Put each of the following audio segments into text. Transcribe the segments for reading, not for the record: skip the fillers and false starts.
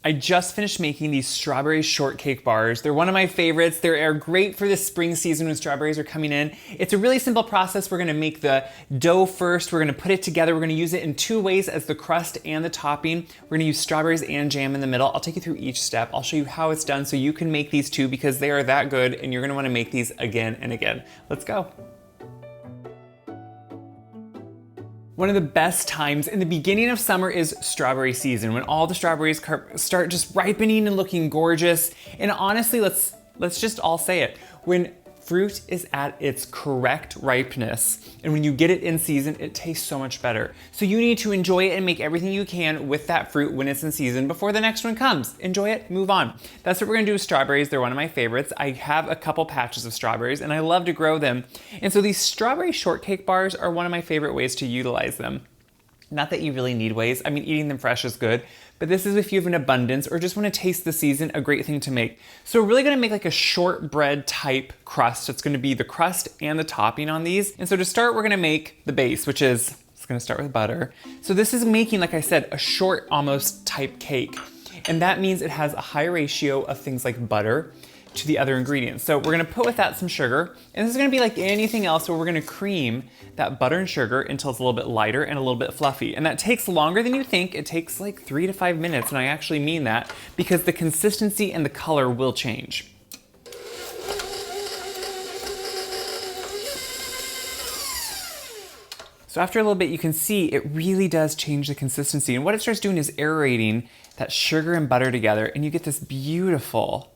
I just finished making these strawberry shortcake bars. They're one of my favorites. They are great for the spring season when strawberries are coming in. It's a really simple process. We're gonna make the dough first. We're gonna put it together. We're gonna use it in two ways as the crust and the topping. We're gonna use strawberries and jam in the middle. I'll take you through each step. I'll show you how it's done so you can make these too because they are that good and you're gonna wanna make these again and again. Let's go. One of the best times in the beginning of summer is strawberry season, when all the strawberries start just ripening and looking gorgeous. And honestly, let's just all say it. When fruit is at its correct ripeness, and when you get it in season, it tastes so much better. So you need to enjoy it and make everything you can with that fruit when it's in season before the next one comes. Enjoy it, move on. That's what we're gonna do with strawberries. They're one of my favorites. I have a couple patches of strawberries and I love to grow them. And so these strawberry shortcake bars are one of my favorite ways to utilize them. Not that you really need ways. I mean, eating them fresh is good, but this is if you have an abundance or just want to taste the season, a great thing to make. So we're really going to make like a shortbread type crust. It's going to be the crust and the topping on these. And so to start, we're going to make the base, which is, it's going to start with butter. So this is making, like I said, a short almost type cake. And that means it has a high ratio of things like butter to the other ingredients. So we're gonna put with that some sugar, and this is gonna be like anything else where we're gonna cream that butter and sugar until it's a little bit lighter and a little bit fluffy. And that takes longer than you think. It takes like 3 to 5 minutes, and I actually mean that because the consistency and the color will change. So after a little bit, you can see it really does change the consistency. And what it starts doing is aerating that sugar and butter together, and you get this beautiful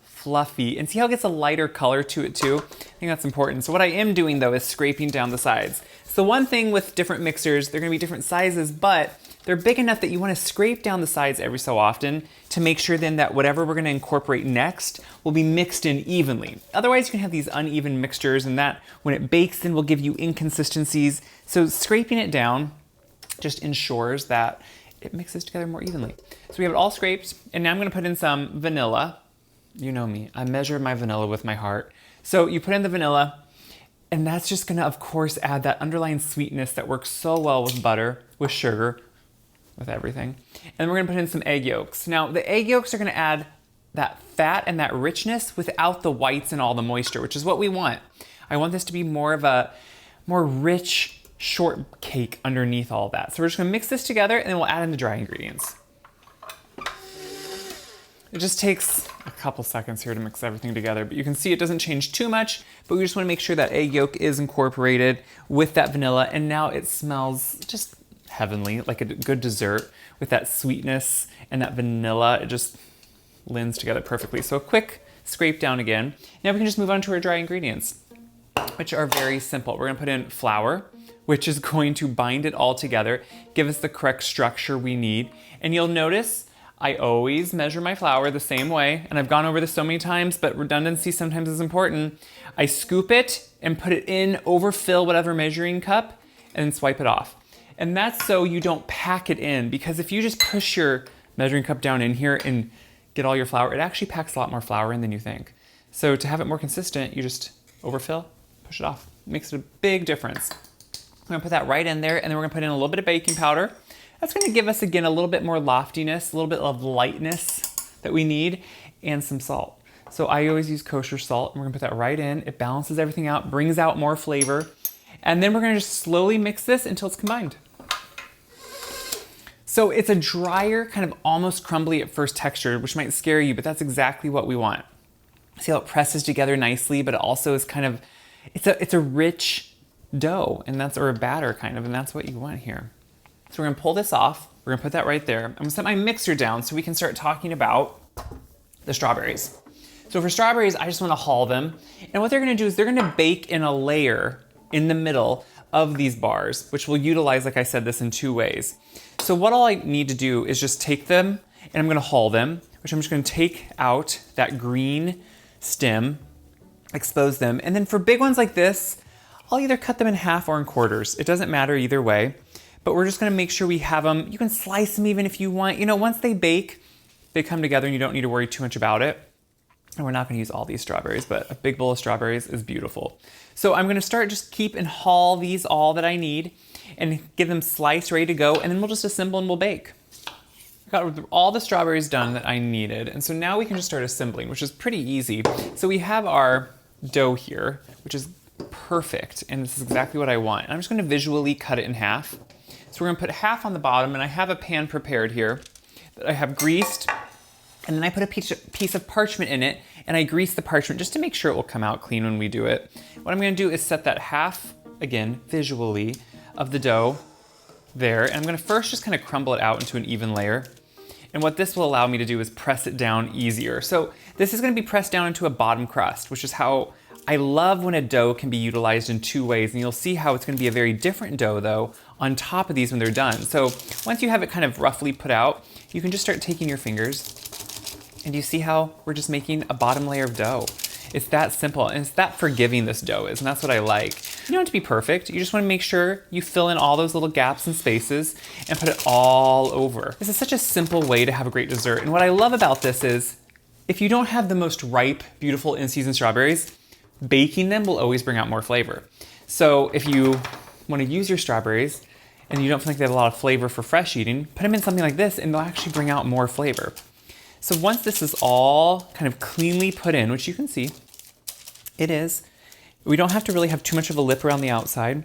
fluffy, and see how it gets a lighter color to it too? I think that's important. So what I am doing though is scraping down the sides. So one thing with different mixers, they're gonna be different sizes, but they're big enough that you wanna scrape down the sides every so often to make sure then that whatever we're gonna incorporate next will be mixed in evenly. Otherwise you can have these uneven mixtures, and that when it bakes then will give you inconsistencies. So scraping it down just ensures that it mixes together more evenly. So we have it all scraped, and now I'm gonna put in some vanilla. You know me, I measure my vanilla with my heart. So you put in the vanilla, and that's just gonna, of course, add that underlying sweetness that works so well with butter, with sugar, with everything. And then we're gonna put in some egg yolks. Now, the egg yolks are gonna add that fat and that richness without the whites and all the moisture, which is what we want. I want this to be more of a more rich shortcake underneath all of that. So we're just gonna mix this together, and then we'll add in the dry ingredients. It just takes a couple seconds here to mix everything together, but you can see it doesn't change too much, but we just wanna make sure that egg yolk is incorporated with that vanilla, and now it smells just heavenly, like a good dessert with that sweetness and that vanilla. It just blends together perfectly. So a quick scrape down again. Now we can just move on to our dry ingredients, which are very simple. We're gonna put in flour, which is going to bind it all together, give us the correct structure we need, and you'll notice I always measure my flour the same way, and I've gone over this so many times, but redundancy sometimes is important. I scoop it and put it in, overfill whatever measuring cup, and then swipe it off. And that's so you don't pack it in, because if you just push your measuring cup down in here and get all your flour, it actually packs a lot more flour in than you think. So to have it more consistent, you just overfill, push it off. It makes a big difference. I'm gonna put that right in there, and then we're gonna put in a little bit of baking powder. That's gonna give us, again, a little bit more loftiness, a little bit of lightness that we need, and some salt. So I always use kosher salt, and we're gonna put that right in. It balances everything out, brings out more flavor. And then we're gonna just slowly mix this until it's combined. So it's a drier, kind of almost crumbly at first texture, which might scare you, but that's exactly what we want. See how it presses together nicely, but it also is kind of, it's a rich dough, and that's, or a batter kind of, and that's what you want here. So we're gonna pull this off. We're gonna put that right there. I'm gonna set my mixer down so we can start talking about the strawberries. So for strawberries, I just wanna hull them. And what they're gonna do is they're gonna bake in a layer in the middle of these bars, which will utilize, like I said, this in two ways. So what all I need to do is just take them, and I'm gonna hull them, which I'm just gonna take out that green stem, expose them. And then for big ones like this, I'll either cut them in half or in quarters. It doesn't matter either way. But we're just gonna make sure we have them. You can slice them even if you want. You know, once they bake, they come together and you don't need to worry too much about it. And we're not gonna use all these strawberries, but a big bowl of strawberries is beautiful. So I'm gonna start, just keep and haul these all that I need and give them sliced, ready to go, and then we'll just assemble and we'll bake. I got all the strawberries done that I needed. And so now we can just start assembling, which is pretty easy. So we have our dough here, which is perfect. And this is exactly what I want. And I'm just gonna visually cut it in half. So we're gonna put half on the bottom, and I have a pan prepared here that I have greased. And then I put a piece of parchment in it, and I grease the parchment just to make sure it will come out clean when we do it. What I'm gonna do is set that half, again, visually, of the dough there. And I'm gonna first just kind of crumble it out into an even layer. And what this will allow me to do is press it down easier. So this is gonna be pressed down into a bottom crust, which is how I love when a dough can be utilized in two ways. And you'll see how it's gonna be a very different dough though on top of these when they're done. So once you have it kind of roughly put out, you can just start taking your fingers, and you see how we're just making a bottom layer of dough. It's that simple, and it's that forgiving this dough is, and that's what I like. You don't have to be perfect. You just wanna make sure you fill in all those little gaps and spaces and put it all over. This is such a simple way to have a great dessert. And what I love about this is, if you don't have the most ripe, beautiful in-season strawberries, baking them will always bring out more flavor. So if you wanna use your strawberries and you don't feel like they have a lot of flavor for fresh eating, put them in something like this and they'll actually bring out more flavor. So once this is all kind of cleanly put in, which you can see, it is, we don't have to really have too much of a lip around the outside,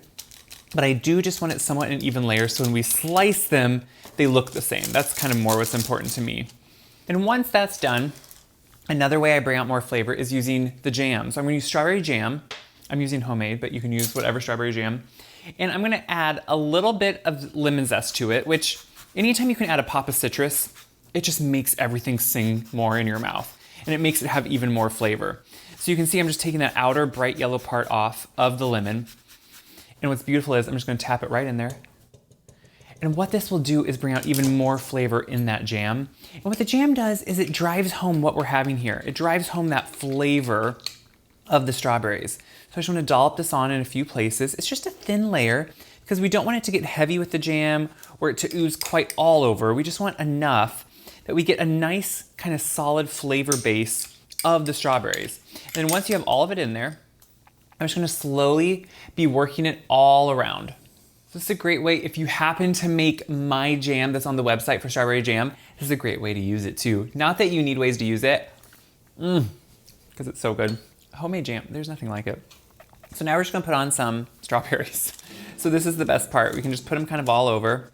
but I do just want it somewhat in even layers so when we slice them, they look the same. That's kind of more what's important to me. And once that's done, another way I bring out more flavor is using the jam. So I'm gonna use strawberry jam. I'm using homemade, but you can use whatever strawberry jam. And I'm gonna add a little bit of lemon zest to it, which anytime you can add a pop of citrus, it just makes everything sing more in your mouth. And it makes it have even more flavor. So you can see I'm just taking that outer bright yellow part off of the lemon. And what's beautiful is I'm just gonna tap it right in there. And what this will do is bring out even more flavor in that jam. And what the jam does is it drives home what we're having here. It drives home that flavor of the strawberries. So I just wanna dollop this on in a few places. It's just a thin layer because we don't want it to get heavy with the jam or it to ooze quite all over. We just want enough that we get a nice kind of solid flavor base of the strawberries. And then once you have all of it in there, I'm just gonna slowly be working it all around. So this is a great way, if you happen to make my jam that's on the website for strawberry jam, this is a great way to use it too. Not that you need ways to use it, because it's so good. Homemade jam, there's nothing like it. So now we're just gonna put on some strawberries. So this is the best part. We can just put them kind of all over.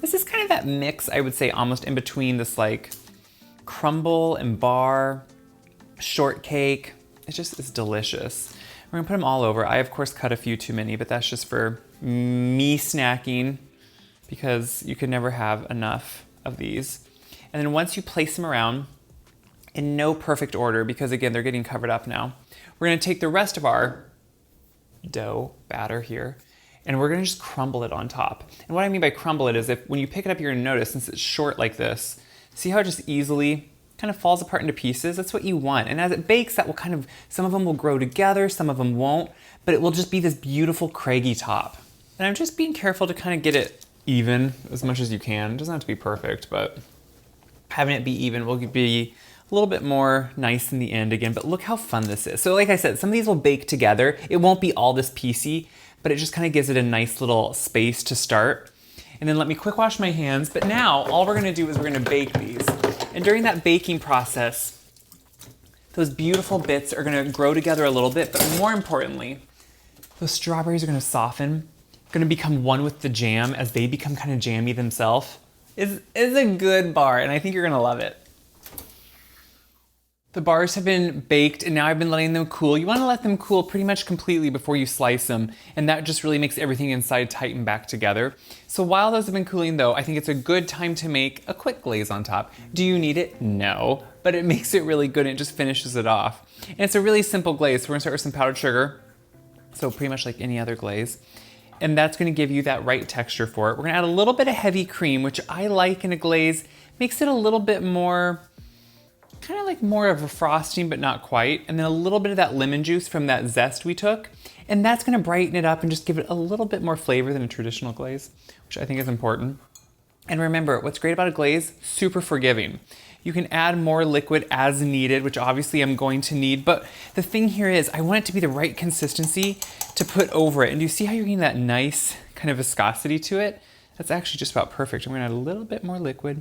This is kind of that mix, I would say, almost in between this like crumble and bar, shortcake. It's delicious. We're gonna put them all over. I, of course, cut a few too many, but that's just for me snacking because you could never have enough of these. And then once you place them around, in no perfect order, because again, they're getting covered up now, we're gonna take the rest of our dough batter here, and we're gonna just crumble it on top. And what I mean by crumble it is if when you pick it up, you're gonna notice, since it's short like this, see how it just easily kind of falls apart into pieces? That's what you want. And as it bakes, that will kind of, some of them will grow together, some of them won't, but it will just be this beautiful craggy top. And I'm just being careful to kind of get it even as much as you can. It doesn't have to be perfect, but having it be even will be a little bit more nice in the end again, but look how fun this is. So like I said, some of these will bake together. It won't be all this piecey, but it just kind of gives it a nice little space to start. And then let me quick wash my hands. But now all we're gonna do is we're gonna bake these. And during that baking process, those beautiful bits are gonna grow together a little bit, but more importantly, those strawberries are gonna soften, gonna become one with the jam as they become kind of jammy themselves. It's a good bar, and I think you're gonna love it. The bars have been baked and now I've been letting them cool. You wanna let them cool pretty much completely before you slice them, and that just really makes everything inside tighten back together. So while those have been cooling though, I think it's a good time to make a quick glaze on top. Do you need it? No, but it makes it really good and it just finishes it off. And it's a really simple glaze. So we're gonna start with some powdered sugar. So pretty much like any other glaze. And that's gonna give you that right texture for it. We're gonna add a little bit of heavy cream, which I like in a glaze. Makes it a little bit more, kind of like more of a frosting, but not quite. And then a little bit of that lemon juice from that zest we took. And that's gonna brighten it up and just give it a little bit more flavor than a traditional glaze, which I think is important. And remember, what's great about a glaze, super forgiving. You can add more liquid as needed, which obviously I'm going to need, but the thing here is I want it to be the right consistency to put over it. And do you see how you're getting that nice kind of viscosity to it? That's actually just about perfect. I'm gonna add a little bit more liquid.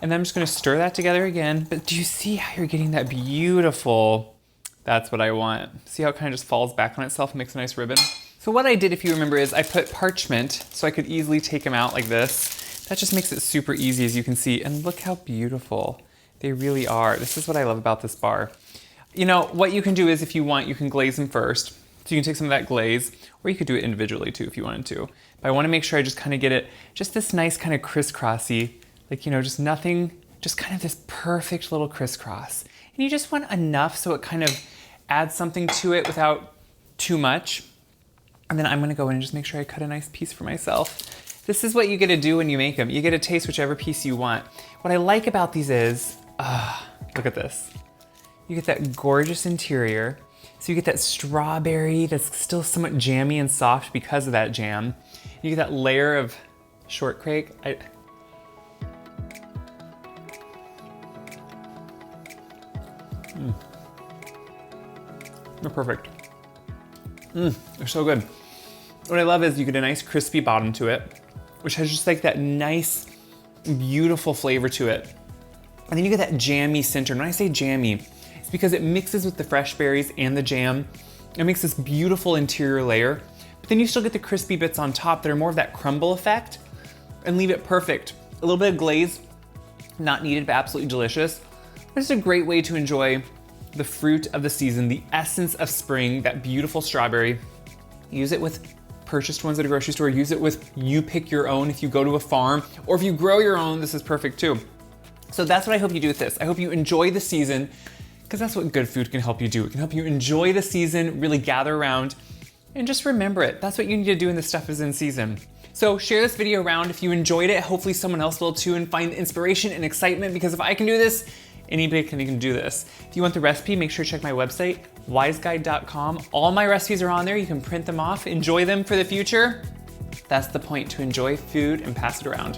And then I'm just gonna stir that together again. But do you see how you're getting that beautiful, that's what I want. See how it kind of just falls back on itself and makes a nice ribbon? So what I did, if you remember, is I put parchment so I could easily take them out like this. That just makes it super easy, as you can see. And look how beautiful they really are. This is what I love about this bar. You know, what you can do is, if you want, you can glaze them first. So you can take some of that glaze, or you could do it individually too if you wanted to. But I wanna make sure I just kind of get it, just this nice kind of crisscrossy, like, you know, just nothing, just kind of this perfect little crisscross. And you just want enough so it kind of adds something to it without too much. And then I'm gonna go in and just make sure I cut a nice piece for myself. This is what you get to do when you make them. You get to taste whichever piece you want. What I like about these is, look at this. You get that gorgeous interior. So you get that strawberry that's still somewhat jammy and soft because of that jam. You get that layer of shortcake. They're perfect. They're so good. What I love is you get a nice crispy bottom to it, which has just like that nice, beautiful flavor to it. And then you get that jammy center. And when I say jammy, it's because it mixes with the fresh berries and the jam. It makes this beautiful interior layer. But then you still get the crispy bits on top that are more of that crumble effect and leave it perfect. A little bit of glaze, not needed, but absolutely delicious. It's a great way to enjoy the fruit of the season, the essence of spring, that beautiful strawberry. Use it with purchased ones at a grocery store. Use it with, you pick your own if you go to a farm, or if you grow your own, this is perfect too. So that's what I hope you do with this. I hope you enjoy the season, because that's what good food can help you do. It can help you enjoy the season, really gather around, and just remember it. That's what you need to do when this stuff is in season. So share this video around if you enjoyed it. Hopefully someone else will too, and find inspiration and excitement, because if I can do this, anybody can do this. If you want the recipe, make sure to check my website, wiseguide.com. All my recipes are on there. You can print them off, enjoy them for the future. That's the point, to enjoy food and pass it around.